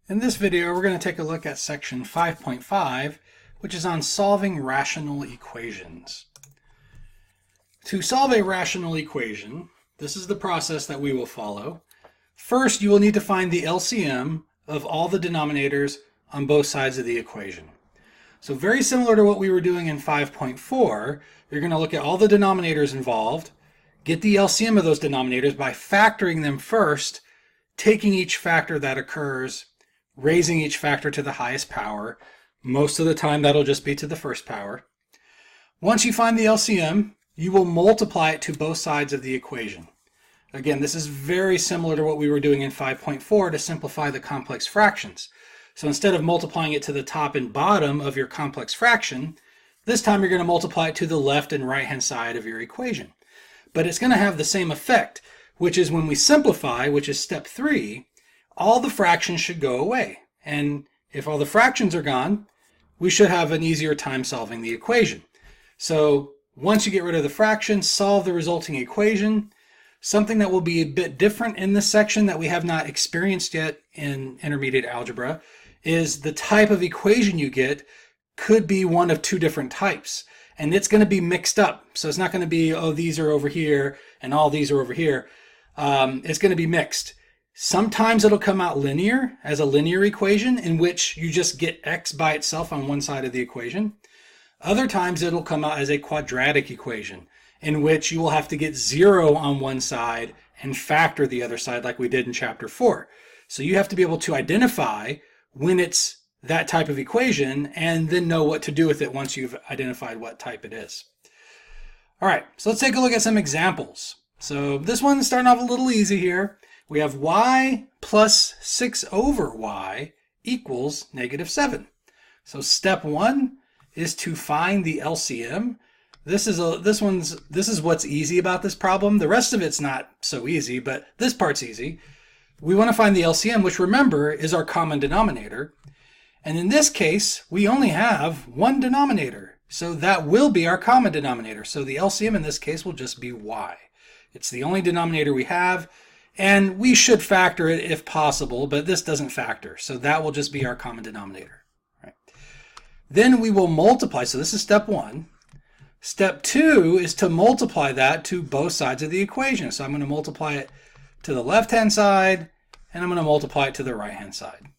In this video, we're going to take a look at section 5.5, which is on solving rational equations. To solve a rational equation, this is the process that we will follow. First, you will need to find the LCM of all the denominators on both sides of the equation. So very similar to what we were doing in 5.4, you're going to look at all the denominators involved, get the LCM of those denominators by factoring them first, taking each factor that occurs, raising each factor to the highest power. Most of the time that'll just be to the first power. Once you find the LCM, you will multiply it to both sides of the equation. Again, this is very similar to what we were doing in 5.4 to simplify the complex fractions. So instead of multiplying it to the top and bottom of your complex fraction, this time you're going to multiply it to the left and right hand side of your equation. But it's going to have the same effect, which is when we simplify, which is step 3, all the fractions should go away. And if all the fractions are gone, we should have an easier time solving the equation. So once you get rid of the fractions, solve the resulting equation. Something that will be a bit different in this section that we have not experienced yet in intermediate algebra is the type of equation you get could be one of two different types. And it's going to be mixed up. So it's not going to be, oh, these are over here and all these are over here. It's going to be mixed. Sometimes it'll come out linear as a linear equation in which you just get x by itself on one side of the equation. Other times it'll come out as a quadratic equation in which you will have to get 0 on one side and factor the other side like we did in chapter 4. So you have to be able to identify when it's that type of equation and then know what to do with it once you've identified what type it is. All right, so let's take a look at some examples. So this one's starting off a little easy here. We have y plus 6 over y equals -7. So step 1 is to find the LCM. This is what's easy about this problem. The rest of it's not so easy, but this part's easy. We want to find the LCM, which remember is our common denominator. And in this case, we only have one denominator. So that will be our common denominator. So the LCM in this case will just be y. It's the only denominator we have. And we should factor it if possible, but this doesn't factor. So that will just be our common denominator. Right. Then we will multiply. So this is step 1. Step 2 is to multiply that to both sides of the equation. So I'm going to multiply it to the left-hand side, and I'm going to multiply it to the right-hand side.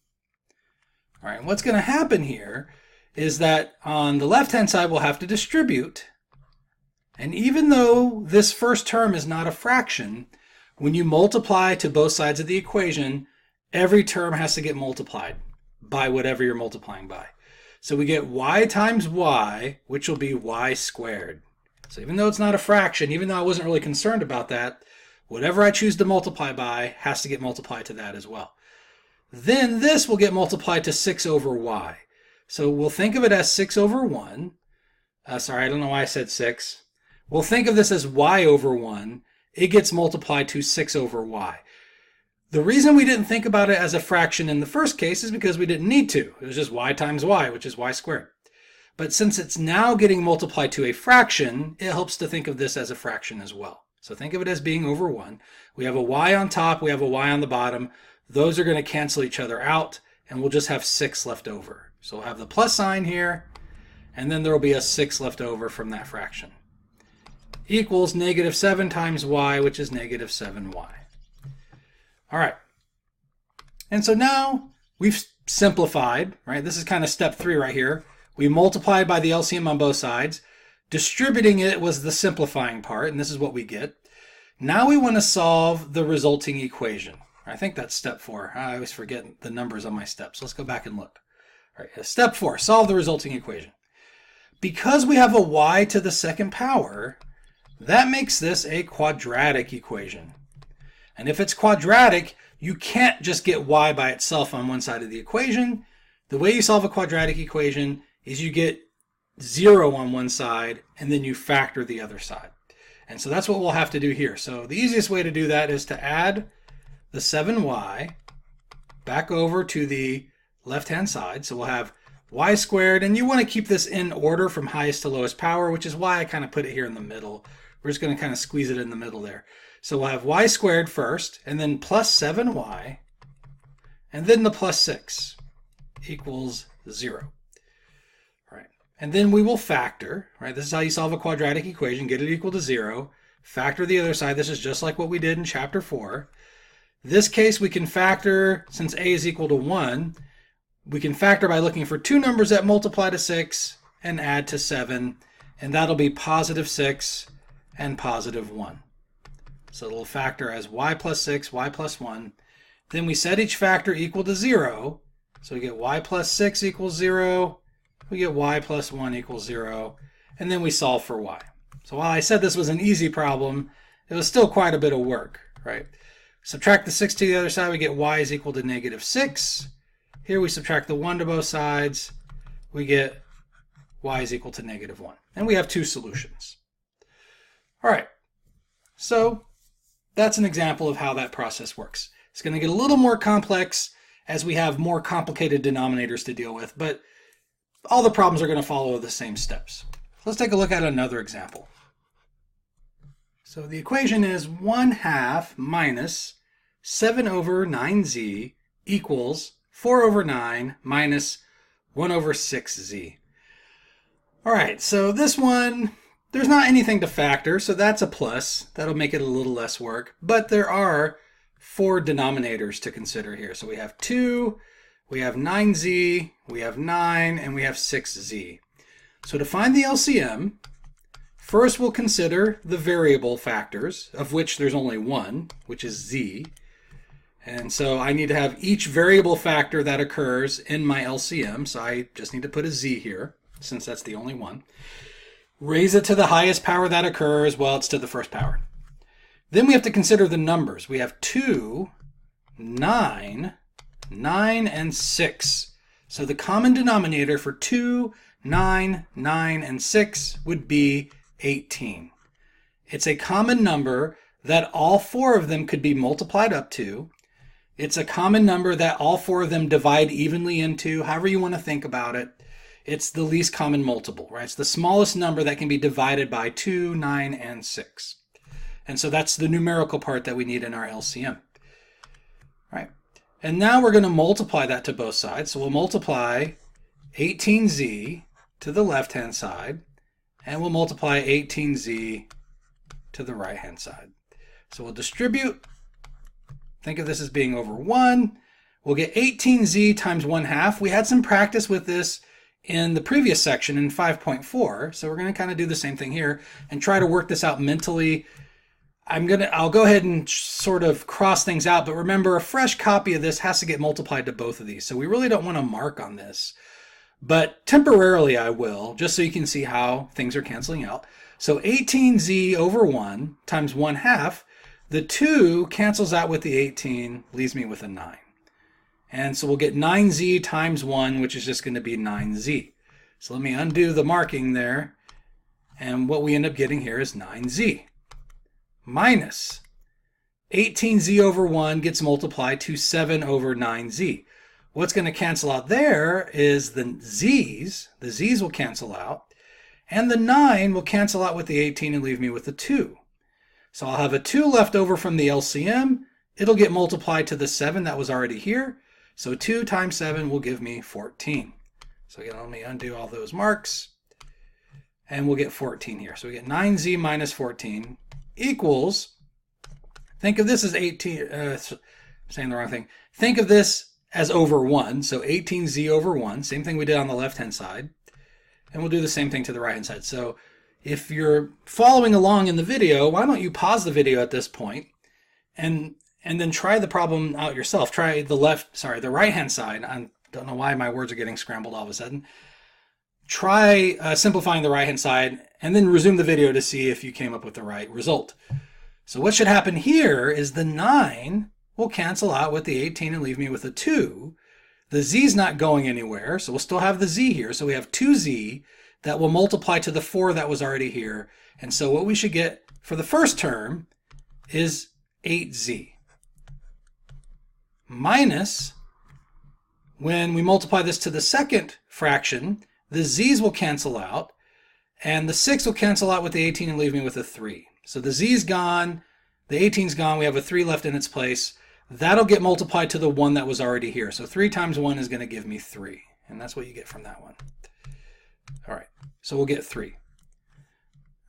All right, what's going to happen here is that on the left-hand side, we'll have to distribute. And even though this first term is not a fraction, when you multiply to both sides of the equation, every term has to get multiplied by whatever you're multiplying by. So we get y times y, which will be y squared. So even though it's not a fraction, even though I wasn't really concerned about that, whatever I choose to multiply by has to get multiplied to that as well. Then this will get multiplied to 6 over y. So we'll think of it as 6 over 1. Sorry, I don't know why I said 6. We'll think of this as y over 1. It gets multiplied to 6 over y. The reason we didn't think about it as a fraction in the first case is because we didn't need to. It was just y times y, which is y squared. But since it's now getting multiplied to a fraction, it helps to think of this as a fraction as well. So think of it as being over 1. We have a y on top, we have a y on the bottom. Those are going to cancel each other out, and we'll just have 6 left over. So we'll have the plus sign here, and then there will be a 6 left over from that fraction. Equals -7 times y, which is -7y. All right. And so now we've simplified, right? This is kind of step 3 right here. We multiplied by the LCM on both sides. Distributing it was the simplifying part, and this is what we get. Now we want to solve the resulting equation. I think that's step 4. I always forget the numbers on my steps. Let's go back and look. All right, step 4, solve the resulting equation. Because we have a y to the second power, that makes this a quadratic equation. And if it's quadratic, you can't just get y by itself on one side of the equation. The way you solve a quadratic equation is you get 0 on one side, and then you factor the other side. And so that's what we'll have to do here. So the easiest way to do that is to add the 7y back over to the left-hand side. So we'll have y squared, and you want to keep this in order from highest to lowest power, which is why I kind of put it here in the middle. We're just going to kind of squeeze it in the middle there. So we'll have y squared first, and then plus 7y, and then the plus 6 equals 0. All right. And then we will factor, right? This is how you solve a quadratic equation, get it equal to 0. Factor the other side. This is just like what we did in chapter 4. This case we can factor, since a is equal to 1, we can factor by looking for two numbers that multiply to 6 and add to 7, and that'll be positive 6 and positive 1. So it'll factor as y plus 6, y plus 1. Then we set each factor equal to 0, so we get y plus 6 equals 0, we get y plus 1 equals 0, and then we solve for y. So while I said this was an easy problem, it was still quite a bit of work, right? Subtract the 6 to the other side, we get y is equal to negative 6. Here we subtract the 1 to both sides, we get y is equal to negative 1. And we have two solutions. All right, so that's an example of how that process works. It's going to get a little more complex as we have more complicated denominators to deal with, but all the problems are going to follow the same steps. Let's take a look at another example. So the equation is 1/2 minus 7 over 9z equals 4 over 9 minus 1 over 6z. All right, so this one, there's not anything to factor, so that's a plus. That'll make it a little less work, but there are 4 denominators to consider here. So we have 2, we have 9z, we have 9, and we have 6z. So to find the LCM, first we'll consider the variable factors, of which there's only one, which is z. And so I need to have each variable factor that occurs in my LCM, so I just need to put a z here, since that's the only one. Raise it to the highest power that occurs, well, it's to the first power. Then we have to consider the numbers. We have 2, 9, 9, and 6. So the common denominator for 2, 9, 9, and 6 would be 18. It's a common number that all 4 of them could be multiplied up to. It's a common number that all 4 of them divide evenly into, however you want to think about it. It's the least common multiple, right? It's the smallest number that can be divided by 2, 9, and 6. And so that's the numerical part that we need in our LCM. Right? And now we're going to multiply that to both sides. So we'll multiply 18z to the left-hand side, and we'll multiply 18z to the right-hand side. So we'll distribute. Think of this as being over 1. We'll get 18z times 1/2. We had some practice with this in the previous section in 5.4, so we're going to kind of do the same thing here and try to work this out mentally. I'll go ahead and sort of cross things out, but remember, a fresh copy of this has to get multiplied to both of these, so we really don't want to mark on this. But temporarily I will, just so you can see how things are canceling out. So 18z over 1 times 1/2, the 2 cancels out with the 18, leaves me with a 9. And so we'll get 9z times 1, which is just going to be 9z. So let me undo the marking there. And what we end up getting here is 9z. Minus 18z over 1 gets multiplied to 7 over 9z. What's going to cancel out there is the z's. The z's will cancel out. And the 9 will cancel out with the 18 and leave me with a 2. So I'll have a 2 left over from the LCM. It'll get multiplied to the 7 that was already here. So 2 times 7 will give me 14. So again, let me undo all those marks. And we'll get 14 here. So we get 9z minus 14 equals, think of this as 18, saying the wrong thing. Think of this as over 1. So 18z over 1, same thing we did on the left-hand side. And we'll do the same thing to the right-hand side. So if you're following along in the video, why don't you pause the video at this point and then try the problem out yourself. Try the right-hand side. I don't know why my words are getting scrambled all of a sudden. Try simplifying the right-hand side and then resume the video to see if you came up with the right result. So what should happen here is the 9 will cancel out with the 18 and leave me with a 2. The z's not going anywhere, so we'll still have the z here. So we have 2z that will multiply to the 4 that was already here. And so what we should get for the first term is 8z. Minus, when we multiply this to the second fraction, the z's will cancel out, and the 6 will cancel out with the 18 and leave me with a 3. So the z's gone, the 18's gone, we have a 3 left in its place. that'll get multiplied to the 1 that was already here. So 3 times 1 is going to give me 3. And that's what you get from that one. All right, so we'll get 3.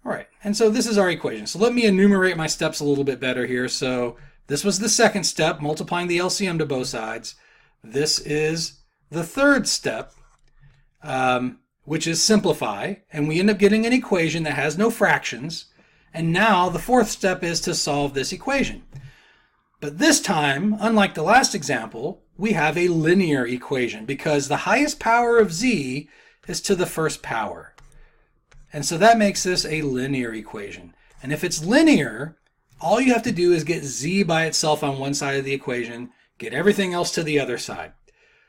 All right, and so this is our equation. So let me enumerate my steps a little bit better here. So this was the second step, multiplying the LCM to both sides. This is the third step, which is simplify. And we end up getting an equation that has no fractions. And now the fourth step is to solve this equation. But this time, unlike the last example, we have a linear equation because the highest power of z is to the first power. And so that makes this a linear equation. And if it's linear, all you have to do is get z by itself on one side of the equation, get everything else to the other side.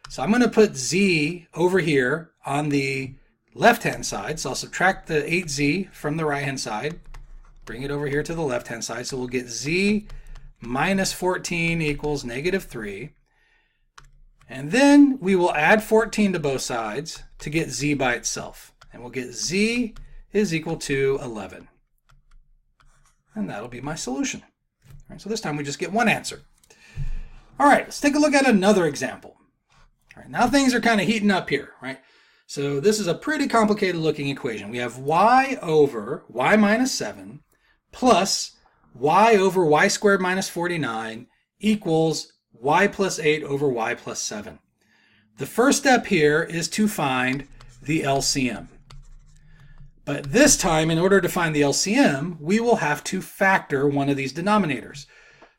So I'm going to put z over here on the left-hand side. So I'll subtract the 8z from the right-hand side, bring it over here to the left-hand side. So we'll get z minus 14 equals negative 3. And then we will add 14 to both sides to get z by itself. And we'll get z is equal to 11. And that'll be my solution. All right, so this time we just get one answer. All right, let's take a look at another example. All right, now things are kind of heating up here, right? So this is a pretty complicated looking equation. We have y over y minus 7 plus y over y squared minus 49 equals y plus 8 over y plus 7. The first step here is to find the LCM. But this time, in order to find the LCM, we will have to factor one of these denominators.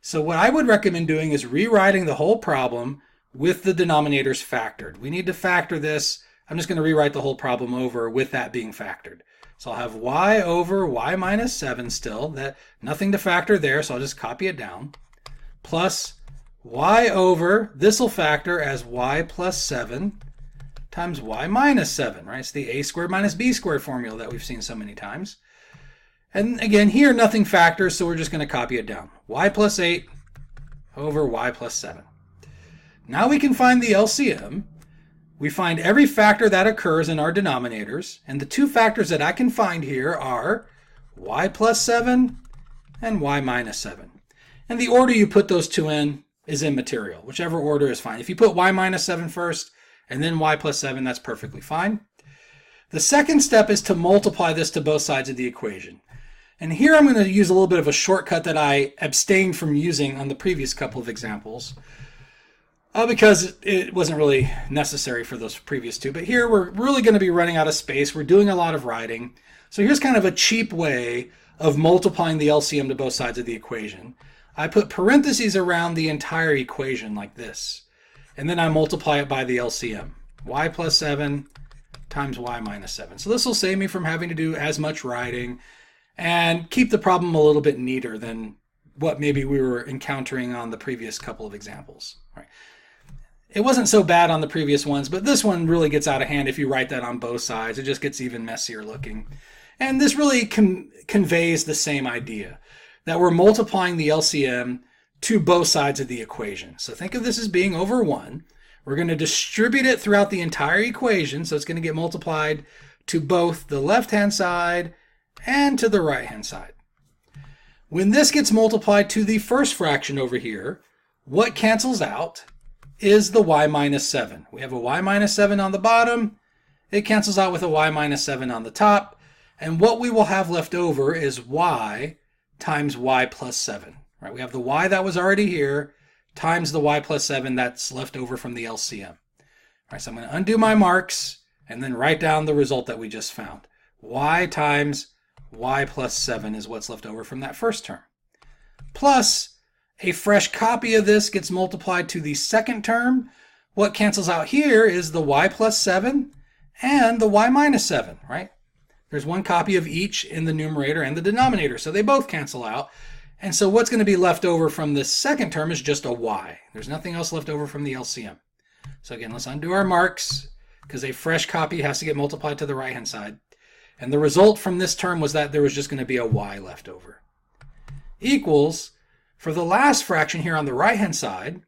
So what I would recommend doing is rewriting the whole problem with the denominators factored. We need to factor this. I'm just going to rewrite the whole problem over with that being factored. So I'll have y over y minus 7 still. That nothing to factor there, so I'll just copy it down. Plus y over, this will factor as y plus 7 times y minus 7, right? It's the a squared minus b squared formula that we've seen so many times. And again, here nothing factors, so we're just going to copy it down. Y plus 8 over y plus 7. Now we can find the LCM. We find every factor that occurs in our denominators, and the two factors that I can find here are y plus 7 and y minus 7. And the order you put those two in is immaterial. Whichever order is fine. If you put y minus 7 first and then y plus 7, that's perfectly fine. The second step is to multiply this to both sides of the equation. And here I'm going to use a little bit of a shortcut that I abstained from using on the previous couple of examples because it wasn't really necessary for those previous two. But here we're really going to be running out of space. We're doing a lot of writing. So here's kind of a cheap way of multiplying the LCM to both sides of the equation. I put parentheses around the entire equation like this. And then I multiply it by the LCM. Y plus 7 times y minus 7. So this will save me from having to do as much writing and keep the problem a little bit neater than what maybe we were encountering on the previous couple of examples. Right. It wasn't so bad on the previous ones, but this one really gets out of hand if you write that on both sides. It just gets even messier looking. And this really conveys the same idea, that we're multiplying the LCM to both sides of the equation. So think of this as being over 1. We're going to distribute it throughout the entire equation, so it's going to get multiplied to both the left-hand side and to the right-hand side. When this gets multiplied to the first fraction over here, what cancels out is the y minus 7. We have a y minus 7 on the bottom. It cancels out with a y minus 7 on the top. And what we will have left over is y times y plus 7. Right? We have the y that was already here times the y plus 7 that's left over from the LCM. All right, so I'm going to undo my marks and then write down the result that we just found. Y times y plus 7 is what's left over from that first term. Plus, a fresh copy of this gets multiplied to the second term. What cancels out here is the y plus 7 and the y minus 7, right? There's one copy of each in the numerator and the denominator, so they both cancel out. And so what's going to be left over from this second term is just a y. There's nothing else left over from the LCM. So again, let's undo our marks because a fresh copy has to get multiplied to the right-hand side. And the result from this term was that there was just going to be a y left over. Equals, for the last fraction here on the right-hand side,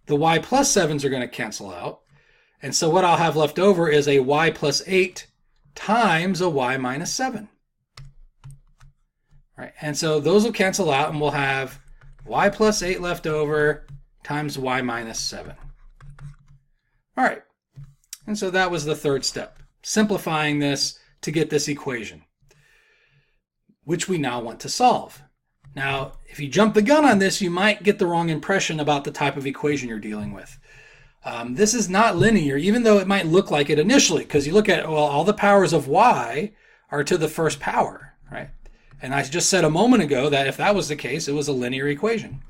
the y plus 7s are going to cancel out. And so what I'll have left over is a y plus 8 times a y minus 7. Right, and so those will cancel out and we'll have y plus 8 left over times y minus 7. All right, and so that was the third step, simplifying this to get this equation, which we now want to solve. Now, if you jump the gun on this, you might get the wrong impression about the type of equation you're dealing with. This is not linear, even though it might look like it initially, because you look at, well, all the powers of y are to the first power, right? And I just said a moment ago that if that was the case, it was a linear equation.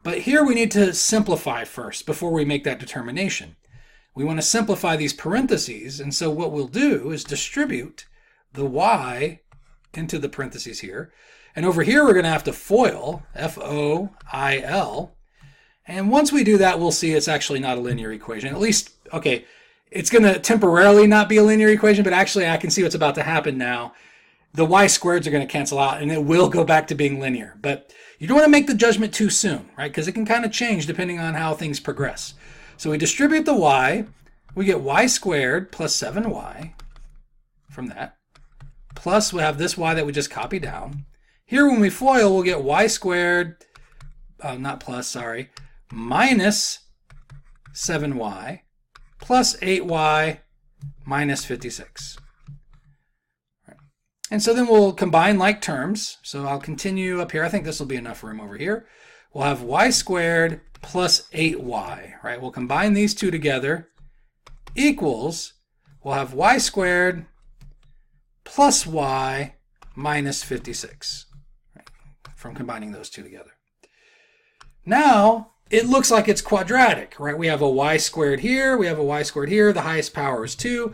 But here we need to simplify first before we make that determination. We want to simplify these parentheses, and so what we'll do is distribute the y into the parentheses here. And over here we're going to have to FOIL, F-O-I-L. And once we do that, we'll see it's actually not a linear equation. At least, okay, it's going to temporarily not be a linear equation, but actually I can see what's about to happen now. The y squareds are going to cancel out, and it will go back to being linear. But you don't want to make the judgment too soon, right? Because it can kind of change depending on how things progress. So we distribute the y. We get y squared plus 7y from that. Plus we have this y that we just copied down. Here when we FOIL, we'll get y squared, minus 7y plus 8y minus 56. Right. And so then we'll combine like terms. So I'll continue up here. I think this will be enough room over here. We'll have y squared plus 8y, right? We'll combine these two together equals, we'll have y squared plus y minus 56, right? From combining those two together. Now, it looks like it's quadratic, right? We have a y squared here, we have a y squared here, the highest power is 2.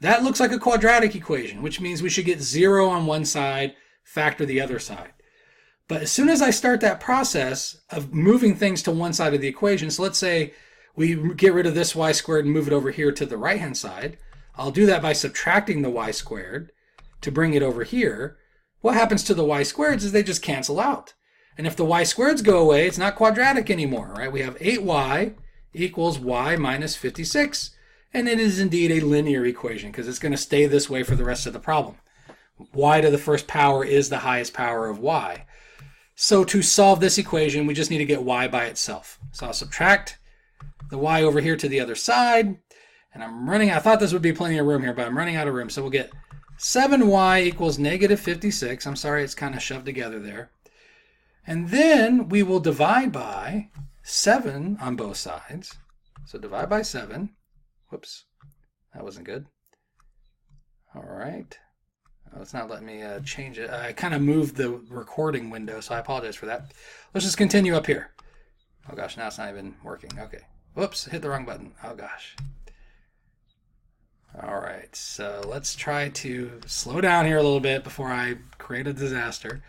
That looks like a quadratic equation, which means we should get 0 on one side, factor the other side. But as soon as I start that process of moving things to one side of the equation, so let's say we get rid of this y squared and move it over here to the right-hand side, I'll do that by subtracting the y squared to bring it over here. What happens to the y squareds is they just cancel out. And if the y squareds go away, it's not quadratic anymore, right? We have 8y equals y minus 56, and it is indeed a linear equation because it's going to stay this way for the rest of the problem. Y to the first power is the highest power of y. So to solve this equation, we just need to get y by itself. So I'll subtract the y over here to the other side, and I thought this would be plenty of room here, but I'm running out of room. So we'll get 7y equals negative 56. I'm sorry, it's kind of shoved together there. And then we will divide by 7 on both sides. So divide by 7. Whoops, that wasn't good. All right. Oh, it's not letting me change it. I kind of moved the recording window, so I apologize for that. Let's just continue up here. Oh gosh, now it's not even working. Okay. Whoops, hit the wrong button. Oh gosh. All right, so let's try to slow down here a little bit before I create a disaster.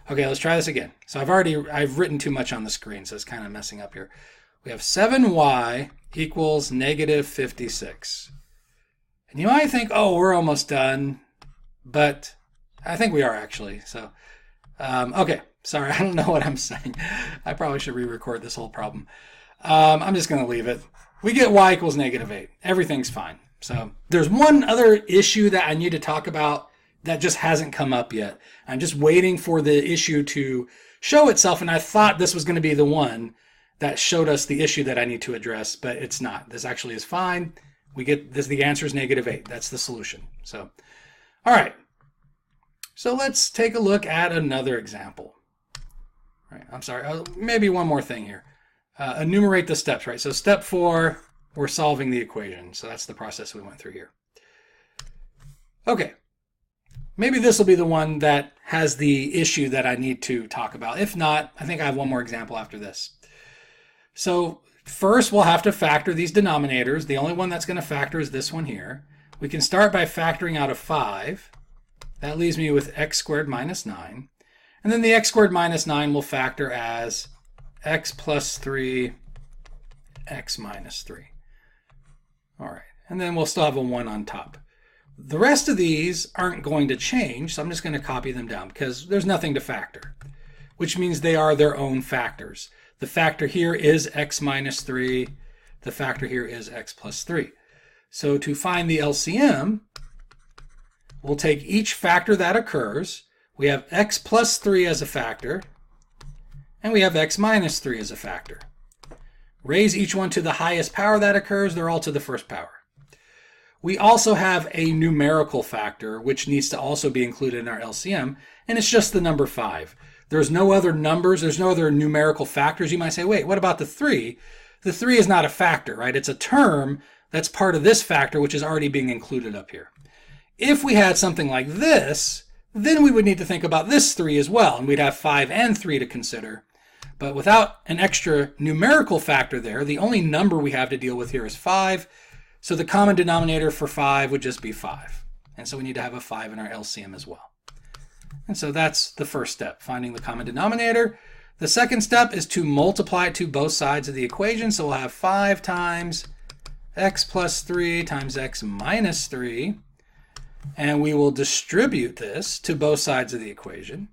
Okay, let's try this again. So I've written too much on the screen, so it's kind of messing up here. We have 7y equals negative 56. And you might think, oh, we're almost done, but I think we are actually. So, okay, sorry, I don't know what I'm saying. I probably should re-record this whole problem. I'm just going to leave it. We get y equals negative 8. Everything's fine. So there's one other issue that I need to talk about that just hasn't come up yet. I'm just waiting for the issue to show itself, and I thought this was going to be the one that showed us the issue that I need to address, but it's not. This actually is fine. We get this. The answer is negative 8. That's the solution. So, all right. So let's take a look at another example. All right. I'm sorry. Maybe one more thing here. Enumerate the steps, right? So step 4, we're solving the equation. So that's the process we went through here. Okay. Maybe this will be the one that has the issue that I need to talk about. If not, I think I have one more example after this. So first, we'll have to factor these denominators. The only one that's going to factor is this one here. We can start by factoring out of 5. That leaves me with x squared minus 9. And then the x squared minus 9 will factor as x plus 3, x minus 3. All right, and then we'll still have a 1 on top. The rest of these aren't going to change, so I'm just going to copy them down because there's nothing to factor, which means they are their own factors. The factor here is x minus 3. The factor here is x plus 3. So to find the LCM, we'll take each factor that occurs. We have x plus 3 as a factor, and we have x minus 3 as a factor. Raise each one to the highest power that occurs. They're all to the first power. We also have a numerical factor, which needs to also be included in our LCM, and it's just the number 5. There's no other numbers. There's no other numerical factors. You might say, wait, what about the 3? The 3 is not a factor, right? It's a term that's part of this factor, which is already being included up here. If we had something like this, then we would need to think about this 3 as well, and we'd have 5 and 3 to consider. But without an extra numerical factor there, the only number we have to deal with here is 5. So the common denominator for 5 would just be 5. And so we need to have a 5 in our LCM as well. And so that's the first step, finding the common denominator. The second step is to multiply it to both sides of the equation. So we'll have 5 times x plus 3 times x minus 3. And we will distribute this to both sides of the equation.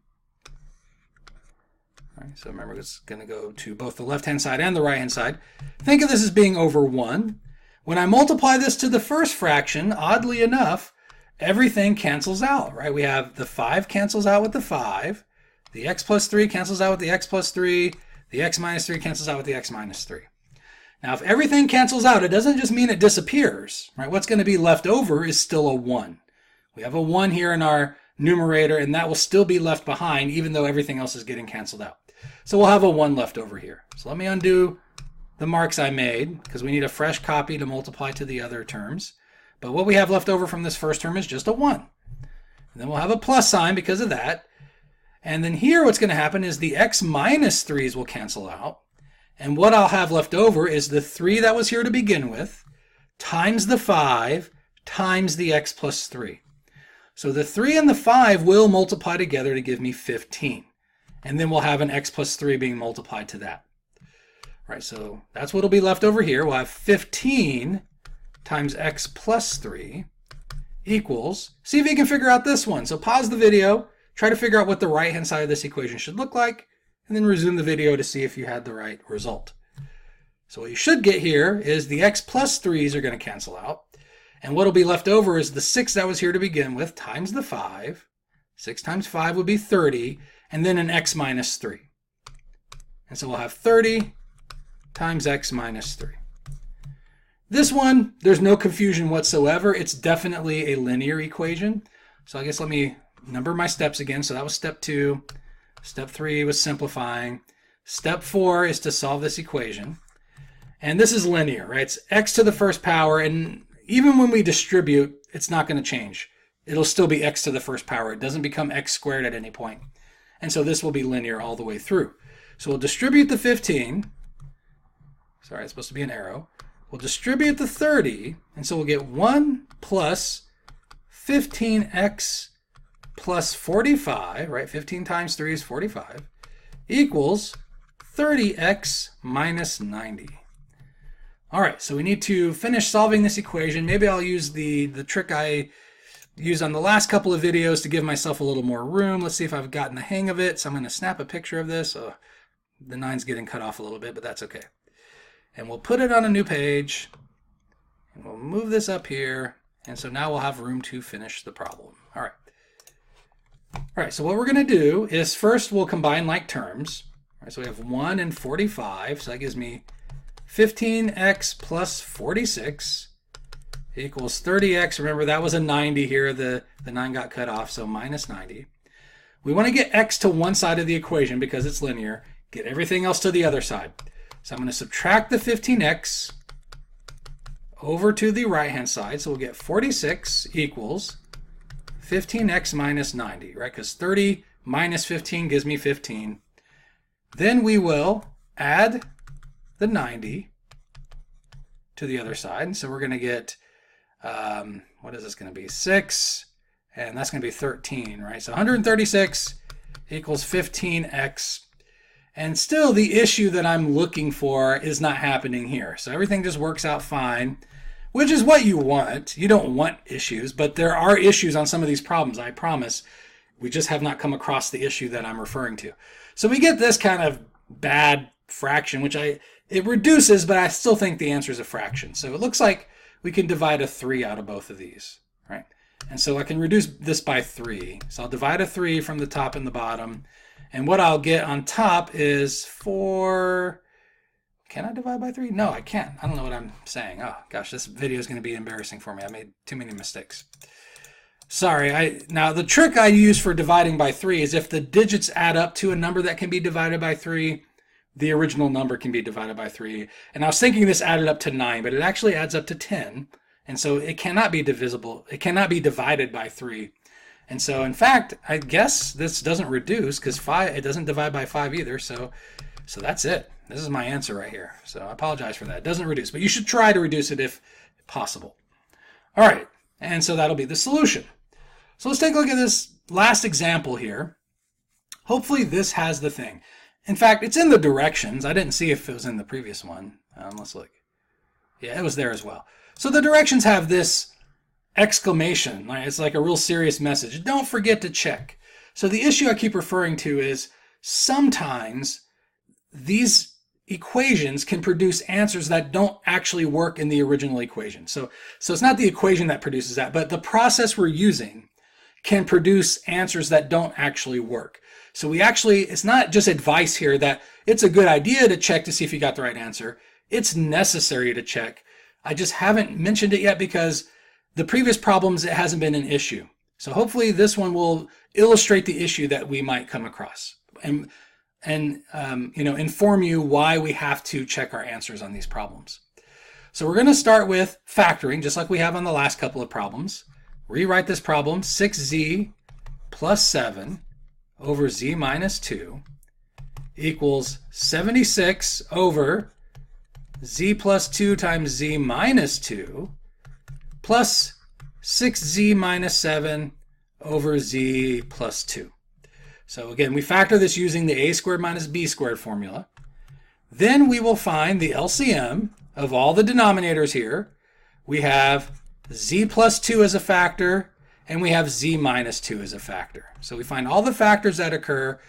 All right, so remember, it's going to go to both the left-hand side and the right-hand side. Think of this as being over 1. When I multiply this to the first fraction, oddly enough, everything cancels out, right? We have the 5 cancels out with the 5. The x plus 3 cancels out with the x plus 3. The x minus 3 cancels out with the x minus 3. Now, if everything cancels out, it doesn't just mean it disappears, right? What's going to be left over is still a 1. We have a 1 here in our numerator, and that will still be left behind, even though everything else is getting canceled out. So we'll have a 1 left over here. So let me undo the marks I made, because we need a fresh copy to multiply to the other terms. But what we have left over from this first term is just a 1. And then we'll have a plus sign because of that. And then here what's going to happen is the x minus 3's will cancel out. And what I'll have left over is the 3 that was here to begin with, times the 5, times the x plus 3. So the 3 and the 5 will multiply together to give me 15. And then we'll have an x plus 3 being multiplied to that. Right, so that's what will be left over here. We'll have 15 times x plus 3 equals, see if you can figure out this one. So pause the video, try to figure out what the right-hand side of this equation should look like, and then resume the video to see if you had the right result. So what you should get here is the x plus 3's are going to cancel out. And what will be left over is the 6 that was here to begin with times the 5. 6 times 5 would be 30, and then an x minus 3. And so we'll have 30 times x minus 3. This one, there's no confusion whatsoever. It's definitely a linear equation. So I guess let me number my steps again. So that was step 2. Step 3 was simplifying. Step 4 is to solve this equation. And this is linear, right? It's x to the first power, and even when we distribute, it's not going to change. It'll still be x to the first power. It doesn't become x squared at any point. And so this will be linear all the way through. So we'll distribute the 15. Sorry, it's supposed to be an arrow. We'll distribute the 30, and so we'll get 1 plus 15x plus 45, right? 15 times 3 is 45, equals 30x minus 90. All right, so we need to finish solving this equation. Maybe I'll use the trick I used on the last couple of videos to give myself a little more room. Let's see if I've gotten the hang of it. So I'm going to snap a picture of this. Oh, the 9's getting cut off a little bit, but that's okay. And we'll put it on a new page, and we'll move this up here, and so now we'll have room to finish the problem. All right, so what we're going to do is first we'll combine like terms. All right, so we have 1 and 45, so that gives me 15x plus 46 equals 30x. Remember, that was a 90 here. The 9 got cut off, so minus 90. We want to get x to one side of the equation because it's linear. Get everything else to the other side. So I'm going to subtract the 15x over to the right-hand side. So we'll get 46 equals 15x minus 90, right? Because 30 minus 15 gives me 15. Then we will add the 90 to the other side. So we're going to get, what is this going to be? 6, and that's going to be 13, right? So 136 equals 15x. And still, the issue that I'm looking for is not happening here. So everything just works out fine, which is what you want. You don't want issues, but there are issues on some of these problems, I promise. We just have not come across the issue that I'm referring to. So we get this kind of bad fraction, which it reduces, but I still think the answer is a fraction. So it looks like we can divide a 3 out of both of these, right? And so I can reduce this by 3. So I'll divide a 3 from the top and the bottom. And what I'll get on top is 4, Can I divide by 3? No, I can't. I don't know what I'm saying. Oh, gosh, this video is going to be embarrassing for me. I made too many mistakes. Sorry. Now, the trick I use for dividing by 3 is if the digits add up to a number that can be divided by 3, the original number can be divided by 3. And I was thinking this added up to 9, but it actually adds up to 10. And so it cannot be divisible. It cannot be divided by 3. And so, in fact, I guess this doesn't reduce because 5, it doesn't divide by 5 either. So that's it. This is my answer right here. So I apologize for that. It doesn't reduce, but you should try to reduce it if possible. All right, and so that'll be the solution. So let's take a look at this last example here. Hopefully this has the thing. In fact, it's in the directions. I didn't see if it was in the previous one. Let's look. Yeah, it was there as well. So the directions have this exclamation. It's like a real serious message. Don't forget to check. So the issue I keep referring to is sometimes these equations can produce answers that don't actually work in the original equation. So it's not the equation that produces that, but the process we're using can produce answers that don't actually work. So it's not just advice here that it's a good idea to check to see if you got the right answer. It's necessary to check. I just haven't mentioned it yet because the previous problems, it hasn't been an issue. So hopefully this one will illustrate the issue that we might come across and inform you why we have to check our answers on these problems. So we're going to start with factoring, just like we have on the last couple of problems. Rewrite this problem, 6z plus 7 over z minus 2 equals 76 over z plus 2 times z minus 2 plus 6z minus 7 over z plus 2. So again, we factor this using the a squared minus b squared formula. Then we will find the LCM of all the denominators here. We have z plus 2 as a factor, and we have z minus 2 as a factor. So we find all the factors that occur,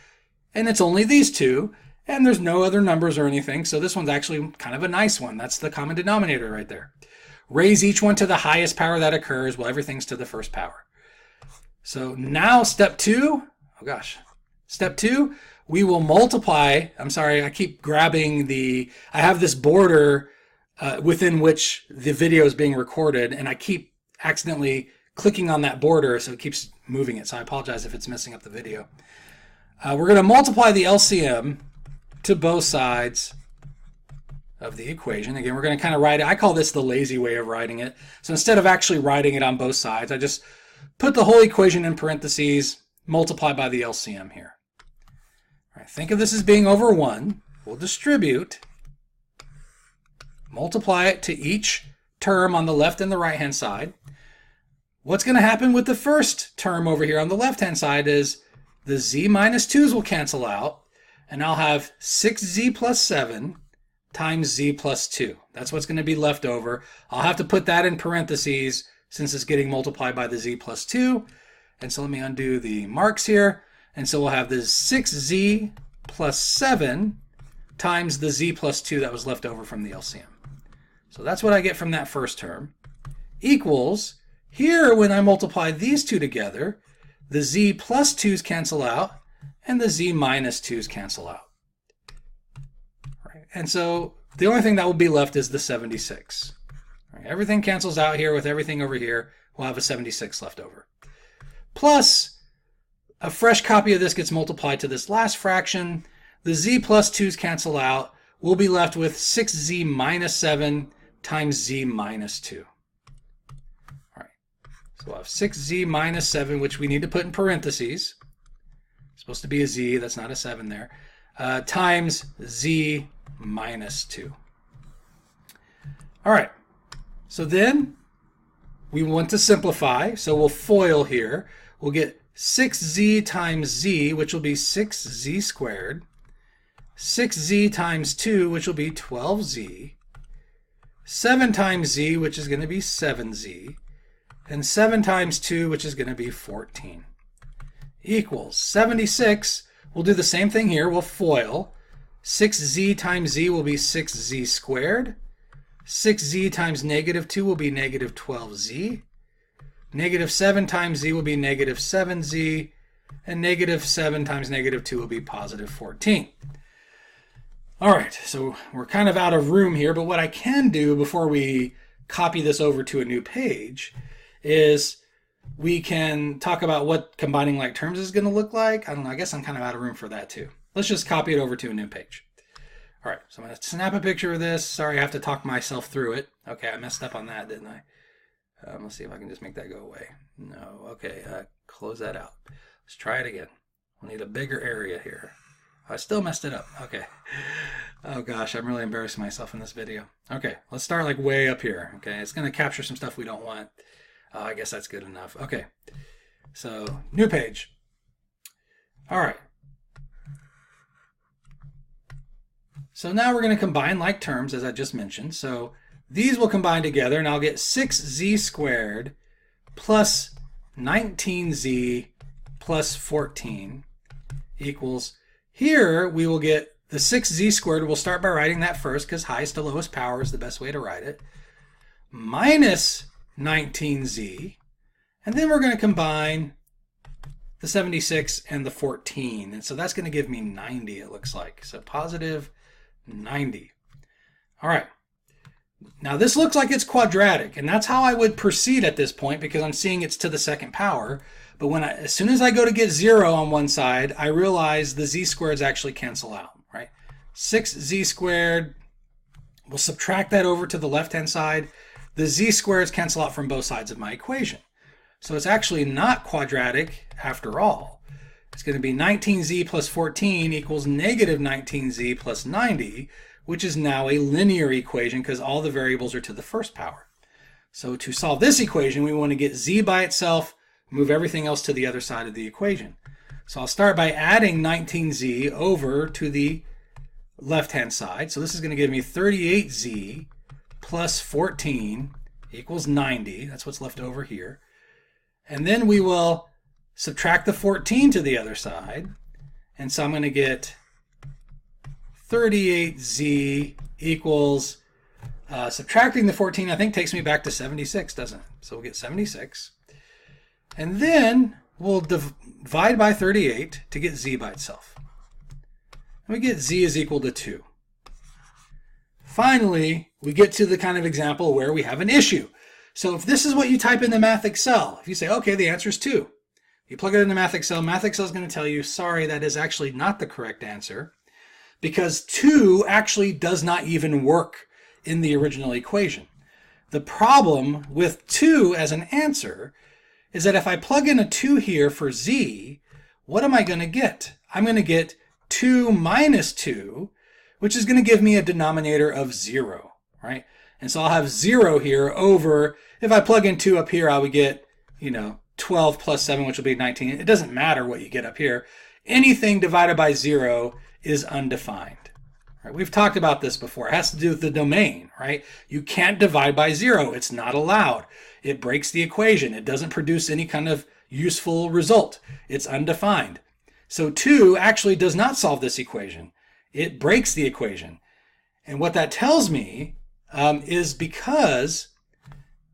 and it's only these two, and there's no other numbers or anything, so this one's actually kind of a nice one. That's the common denominator right there. Raise each one to the highest power that occurs, well, everything's to the first power. So now step 2, oh gosh. Step 2, we will multiply. I'm sorry, I keep grabbing I have this border within which the video is being recorded, and I keep accidentally clicking on that border, so it keeps moving it. So I apologize if it's messing up the video. We're going to multiply the LCM to both sides of the equation. Again, we're going to kind of write it. I call this the lazy way of writing it. So instead of actually writing it on both sides, I just put the whole equation in parentheses, multiply by the LCM here. All right, think of this as being over 1. We'll distribute, multiply it to each term on the left and the right-hand side. What's going to happen with the first term over here on the left-hand side is the z minus 2's will cancel out, and I'll have 6z plus 7 times z plus 2. That's what's going to be left over. I'll have to put that in parentheses since it's getting multiplied by the z plus 2. And so let me undo the marks here. And so we'll have this 6z plus 7 times the z plus 2 that was left over from the LCM. So that's what I get from that first term. Equals, here when I multiply these two together, the z plus 2's cancel out and the z minus 2's cancel out. Right. And so the only thing that will be left is the 76. Right. Everything cancels out here with everything over here. We'll have a 76 left over. Plus, a fresh copy of this gets multiplied to this last fraction. The z plus 2's cancel out. We'll be left with 6z minus 7 times z minus 2. All right. So we'll have 6z minus 7, which we need to put in parentheses. It's supposed to be a z. That's not a 7 there. Times z minus 2. All right. So then we want to simplify. So we'll FOIL here. We'll get 6z times z, which will be 6z squared. 6z times 2, which will be 12z. 7 times z, which is going to be 7z. And 7 times 2, which is going to be 14. Equals 76. We'll do the same thing here. We'll FOIL. 6z times z will be 6z squared. 6z times negative 2 will be negative 12z. Negative 7 times z will be negative 7z. And negative 7 times negative 2 will be positive 14. All right, so we're kind of out of room here, but what I can do before we copy this over to a new page is we can talk about what combining like terms is going to look like. I don't know, I guess I'm kind of out of room for that too. Let's just copy it over to a new page. All right, so I'm going to snap a picture of this. Sorry, I have to talk myself through it. Okay, I messed up on that, didn't I? Let's see if I can just make that go away. No, okay, close that out. Let's try it again. We'll need a bigger area here. I still messed it up. Okay. Oh gosh, I'm really embarrassing myself in this video. Okay, let's start like way up here. Okay, it's going to capture some stuff we don't want. I guess that's good enough. Okay, so new page. All right. So now we're going to combine like terms, as I just mentioned. So these will combine together, and I'll get 6z squared plus 19z plus 14 equals, here we will get the 6z squared. We'll start by writing that first because highest to lowest power is the best way to write it, minus 19z, and then we're going to combine the 76 and the 14, and so that's going to give me 90, it looks like. So positive 90. All right. Now this looks like it's quadratic, and that's how I would proceed at this point because I'm seeing it's to the second power. But as soon as I go to get 0 on one side, I realize the z squareds actually cancel out, right? 6z squared, we'll subtract that over to the left-hand side. The z squareds cancel out from both sides of my equation. So it's actually not quadratic after all. It's going to be 19z plus 14 equals negative 19z plus 90, which is now a linear equation because all the variables are to the first power. So to solve this equation, we want to get z by itself, move everything else to the other side of the equation. So I'll start by adding 19z over to the left-hand side. So this is going to give me 38z plus 14 equals 90. That's what's left over here. And then we will subtract the 14 to the other side. And so I'm going to get 38z equals, subtracting the 14, I think takes me back to 76, doesn't it? So we'll get 76. And then we'll divide by 38 to get z by itself. And we get z is equal to 2. Finally, we get to the kind of example where we have an issue. So if this is what you type in the Math Excel, if you say, okay, the answer is 2. You plug it in the Math Excel is going to tell you, sorry, that is actually not the correct answer because 2 actually does not even work in the original equation. The problem with 2 as an answer is that if I plug in a 2 here for z, what am I going to get? I'm going to get 2 minus 2, which is going to give me a denominator of 0, right? And so I'll have 0 here over, if I plug in 2 up here, I would get, 12 plus 7, which will be 19. It doesn't matter what you get up here. Anything divided by 0 is undefined. Right? We've talked about this before. It has to do with the domain, right? You can't divide by 0. It's not allowed. It breaks the equation. It doesn't produce any kind of useful result. It's undefined. So 2 actually does not solve this equation. It breaks the equation. And what that tells me is because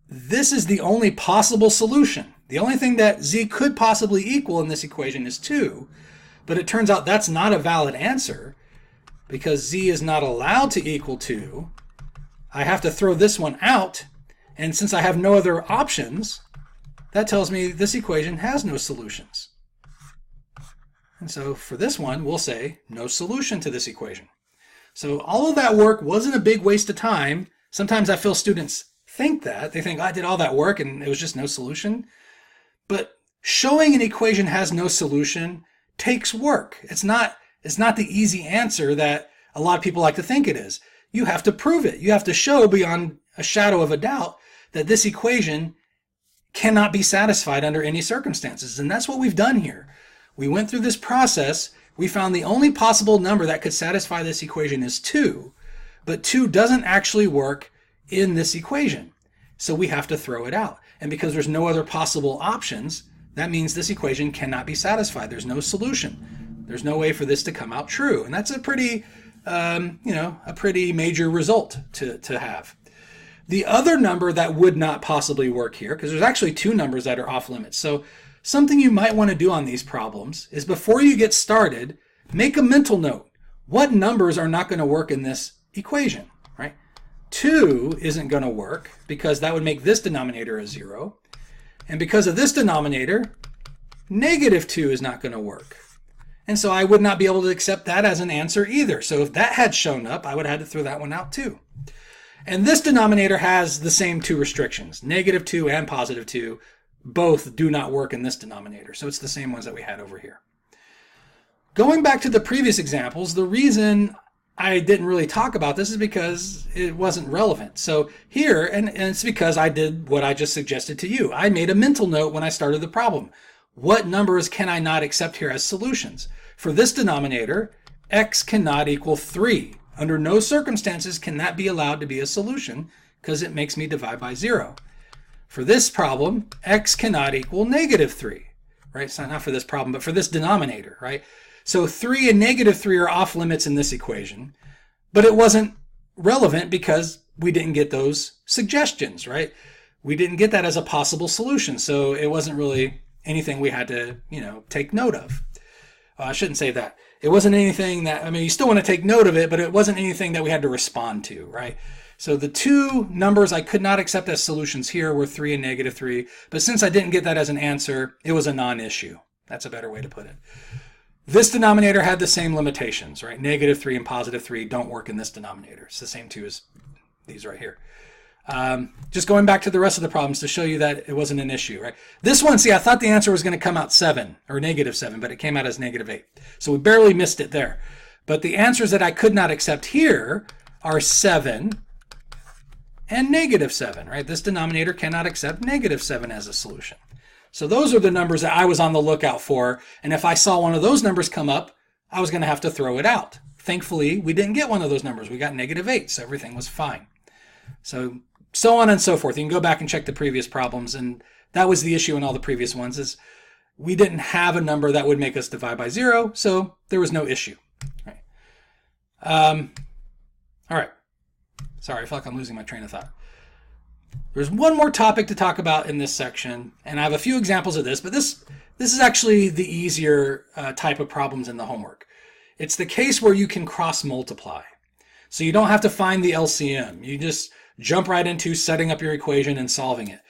this is the only possible solution. The only thing that z could possibly equal in this equation is 2, but it turns out that's not a valid answer because z is not allowed to equal 2. I have to throw this one out, and since I have no other options, that tells me this equation has no solutions. And so for this one, we'll say no solution to this equation. So all of that work wasn't a big waste of time. Sometimes I feel students think that. They think, I did all that work and it was just no solution. But showing an equation has no solution takes work. It's not the easy answer that a lot of people like to think it is. You have to prove it. You have to show beyond a shadow of a doubt that this equation cannot be satisfied under any circumstances. And that's what we've done here. We went through this process. We found the only possible number that could satisfy this equation is 2, but 2 doesn't actually work in this equation. So we have to throw it out. And because there's no other possible options, that means this equation cannot be satisfied. There's no solution. There's no way for this to come out true. And that's a pretty, a pretty major result to have. The other number that would not possibly work here, because there's actually 2 numbers that are off limits. So something you might want to do on these problems is before you get started, make a mental note. what numbers are not going to work in this equation, right? 2 isn't going to work because that would make this denominator a 0. And because of this denominator, -2 is not going to work. And so I would not be able to accept that as an answer either. So if that had shown up, I would have had to throw that one out too. And this denominator has the same two restrictions. -2 and +2 both do not work in this denominator. So it's the same ones that we had over here. Going back to the previous examples, the reason I didn't really talk about this is because it wasn't relevant. So here, and it's because I did what I just suggested to you. I made a mental note when I started the problem. What numbers can I not accept here as solutions? For this denominator, x cannot equal 3. Under no circumstances can that be allowed to be a solution because it makes me divide by 0. For this problem, x cannot equal -3, right? It's not for this problem, but for this denominator, right? So 3 and -3 are off limits in this equation, but it wasn't relevant because we didn't get those suggestions, right? We didn't get that as a possible solution, so it wasn't really anything we had to, take note of. I shouldn't say that. It wasn't anything that, you still want to take note of it, but it wasn't anything that we had to respond to, right? So the two numbers I could not accept as solutions here were 3 and -3, but since I didn't get that as an answer, it was a non-issue. That's a better way to put it. This denominator had the same limitations, right? -3 and +3 don't work in this denominator. It's the same two as these right here. Just going back to the rest of the problems to show you that it wasn't an issue, right? This one, see, I thought the answer was going to come out 7 or -7, but it came out as -8. So we barely missed it there. But the answers that I could not accept here are 7 and -7, right? This denominator cannot accept -7 as a solution. So those are the numbers that I was on the lookout for. And if I saw one of those numbers come up, I was going to have to throw it out. Thankfully, we didn't get one of those numbers. We got -8, so everything was fine. So on and so forth. You can go back and check the previous problems, and that was the issue in all the previous ones, is we didn't have a number that would make us divide by 0, so there was no issue. Right. All right. Sorry, I feel like I'm losing my train of thought. There's one more topic to talk about in this section, and I have a few examples of this, but this is actually the easier type of problems in the homework. It's the case where you can cross multiply. So you don't have to find the LCM. You just jump right into setting up your equation and solving it.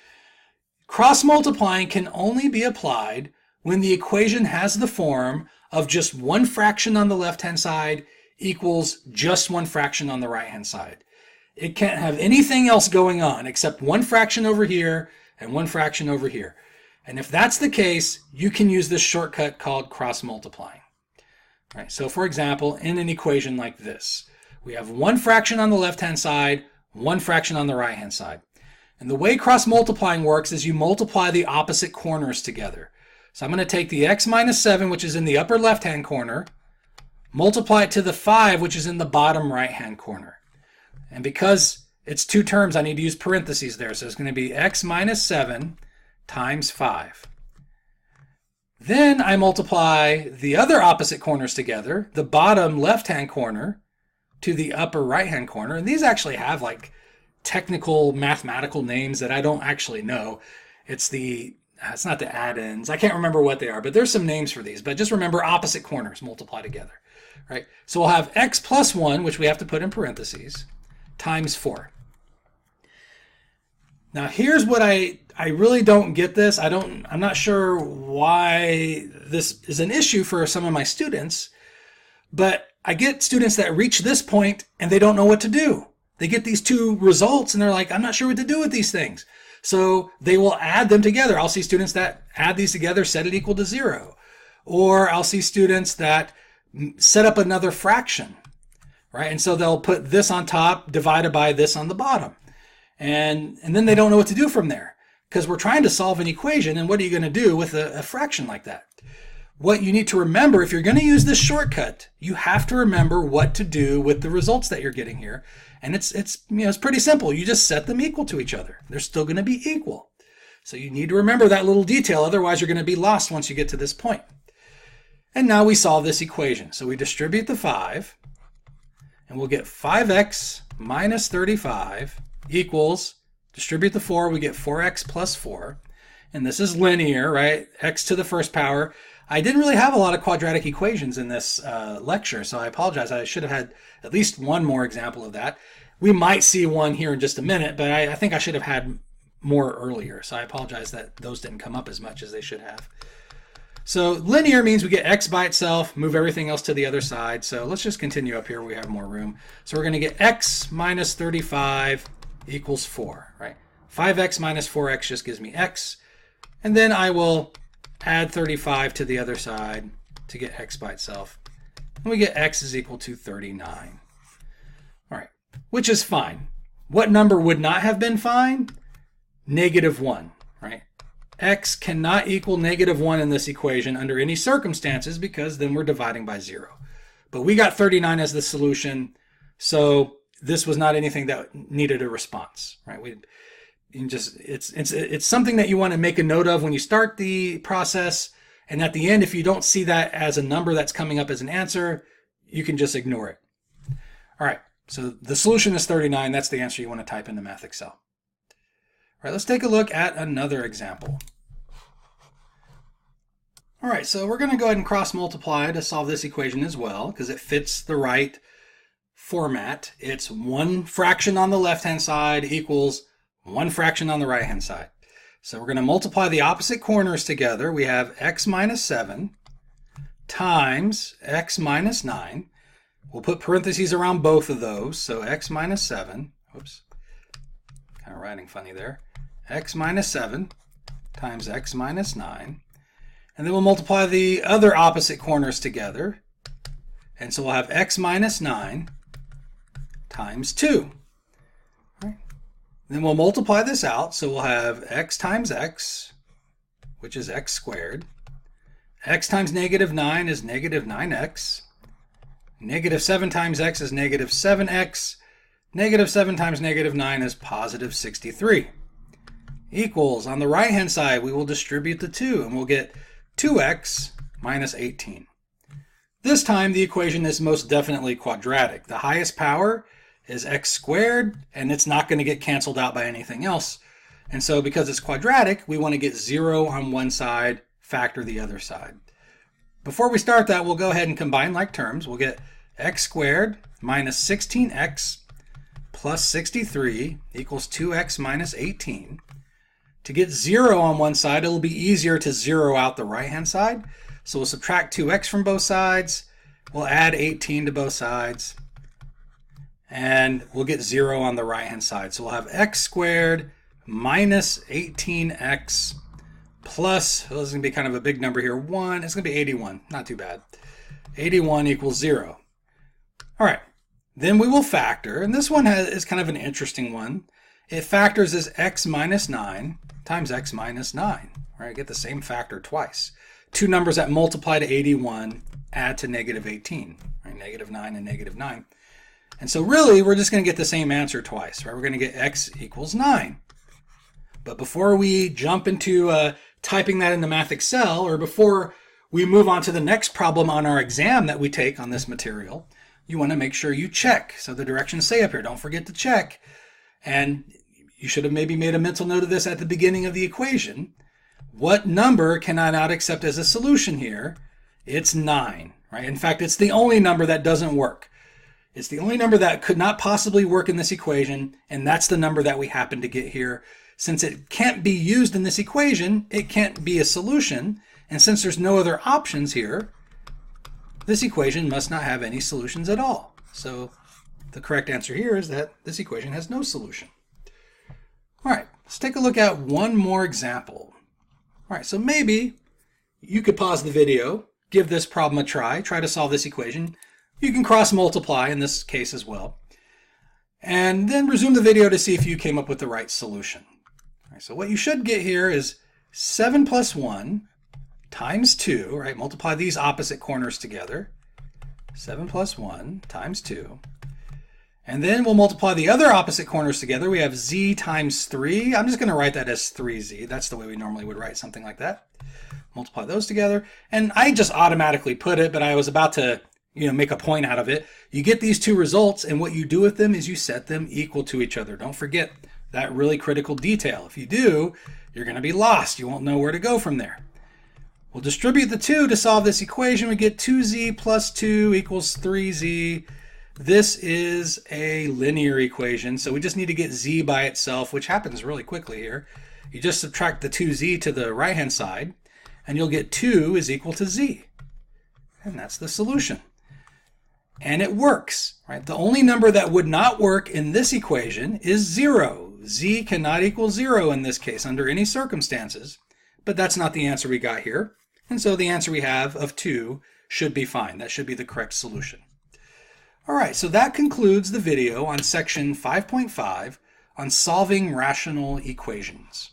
Cross multiplying can only be applied when the equation has the form of just one fraction on the left-hand side equals just one fraction on the right-hand side. It can't have anything else going on except one fraction over here and one fraction over here. And if that's the case, you can use this shortcut called cross multiplying. All right, so for example, in an equation like this, we have one fraction on the left-hand side, one fraction on the right-hand side. And the way cross multiplying works is you multiply the opposite corners together. So I'm going to take the x minus 7, which is in the upper left-hand corner, multiply it to the 5, which is in the bottom right-hand corner. And because it's two terms, I need to use parentheses there. So it's going to be x minus 7 times 5. Then I multiply the other opposite corners together, the bottom left-hand corner to the upper right-hand corner. And these actually have like technical mathematical names that I don't actually know. It's not the add-ins. I can't remember what they are, but there's some names for these. But just remember opposite corners multiply together, right? So we'll have x plus 1, which we have to put in parentheses, times 4. Now here's what I really don't get this. I'm not sure why this is an issue for some of my students, but I get students that reach this point and they don't know what to do. They get these two results and they're like, I'm not sure what to do with these things. So they will add them together. I'll see students that add these together, set it equal to 0. Or I'll see students that set up another fraction, right? And so they'll put this on top divided by this on the bottom. And then they don't know what to do from there because we're trying to solve an equation. And what are you going to do with a fraction like that? What you need to remember, if you're going to use this shortcut, you have to remember what to do with the results that you're getting here. And it's pretty simple. You just set them equal to each other. They're still going to be equal. So you need to remember that little detail. Otherwise, you're going to be lost once you get to this point. And now we solve this equation. So we distribute the 5, and we'll get 5x minus 35 equals, distribute the 4, we get 4x plus 4. And this is linear, right? X to the first power. I didn't really have a lot of quadratic equations in this lecture, so I apologize. I should have had at least one more example of that. We might see one here in just a minute, but I think I should have had more earlier, so I apologize that those didn't come up as much as they should have. So linear means we get x by itself, move everything else to the other side. So let's just continue up here where we have more room. So we're going to get x minus 35 equals 4, right? 5x minus 4x just gives me x. And then I will add 35 to the other side to get x by itself. And we get x is equal to 39. All right, which is fine. What number would not have been fine? -1, right? X cannot equal -1 in this equation under any circumstances because then we're dividing by 0. But we got 39 as the solution, so this was not anything that needed a response, right? It's something that you want to make a note of when you start the process, and at the end, if you don't see that as a number that's coming up as an answer, you can just ignore it. All right, so the solution is 39. That's the answer you want to type in the Math Excel. All right, let's take a look at another example. All right, so we're going to go ahead and cross multiply to solve this equation as well because it fits the right format. It's one fraction on the left-hand side equals one fraction on the right-hand side. So we're going to multiply the opposite corners together. We have x minus 7 times x minus 9. We'll put parentheses around both of those. So x minus 7, whoops, kind of writing funny there. X minus 7 times x minus 9. And then we'll multiply the other opposite corners together. And so we'll have x minus 9 times 2. Right. Then we'll multiply this out. So we'll have x times x, which is x squared. X times -9 is -9x. -7 times x is -7x. -7 times -9 is +63. Equals, on the right-hand side, we will distribute the 2, and we'll get 2x minus 18. This time, the equation is most definitely quadratic. The highest power is x squared, and it's not going to get canceled out by anything else. And so because it's quadratic, we want to get 0 on one side, factor the other side. Before we start that, we'll go ahead and combine like terms. We'll get x squared minus 16x plus 63 equals 2x minus 18. To get 0 on one side, it'll be easier to 0 out the right-hand side. So we'll subtract 2x from both sides. We'll add 18 to both sides. And we'll get 0 on the right-hand side. So we'll have x squared minus 18x plus, well, this is going to be kind of a big number here, 1. It's going to be 81. Not too bad. 81 equals 0. All right. Then we will factor. And this one is kind of an interesting one. It factors as x minus 9 times x minus 9. Right? Get the same factor twice. Two numbers that multiply to 81 add to -18. Right? -9 and -9. And so really, we're just going to get the same answer twice. Right? We're going to get x equals 9. But before we jump into typing that in the Math Excel, or before we move on to the next problem on our exam that we take on this material, you want to make sure you check. So the directions say up here, don't forget to check. And you should have maybe made a mental note of this at the beginning of the equation. What number can I not accept as a solution here? It's 9, right? In fact, it's the only number that doesn't work. It's the only number that could not possibly work in this equation, and that's the number that we happen to get here. Since it can't be used in this equation, it can't be a solution, and since there's no other options here, this equation must not have any solutions at all. So the correct answer here is that this equation has no solution. All right, let's take a look at one more example. All right, so maybe you could pause the video, give this problem a try to solve this equation. You can cross multiply in this case as well. And then resume the video to see if you came up with the right solution. All right, so what you should get here is 7 plus 1 times 2, right? Multiply these opposite corners together. 7 plus 1 times 2. And then we'll multiply the other opposite corners together. We have z times 3. I'm just going to write that as 3z. That's the way we normally would write something like that. Multiply those together. And I just automatically put it, but I was about to make a point out of it. You get these two results, and what you do with them is you set them equal to each other. Don't forget that really critical detail. If you do, you're going to be lost. You won't know where to go from there. We'll distribute the 2 to solve this equation. We get 2z plus 2 equals 3z. This is a linear equation, so we just need to get z by itself, which happens really quickly here. You just subtract the 2z to the right-hand side, and you'll get 2 is equal to z. And that's the solution. And it works, right? The only number that would not work in this equation is 0. Z cannot equal 0 in this case under any circumstances, but that's not the answer we got here. And so the answer we have of 2 should be fine. That should be the correct solution. All right, so that concludes the video on section 5.5 on solving rational equations.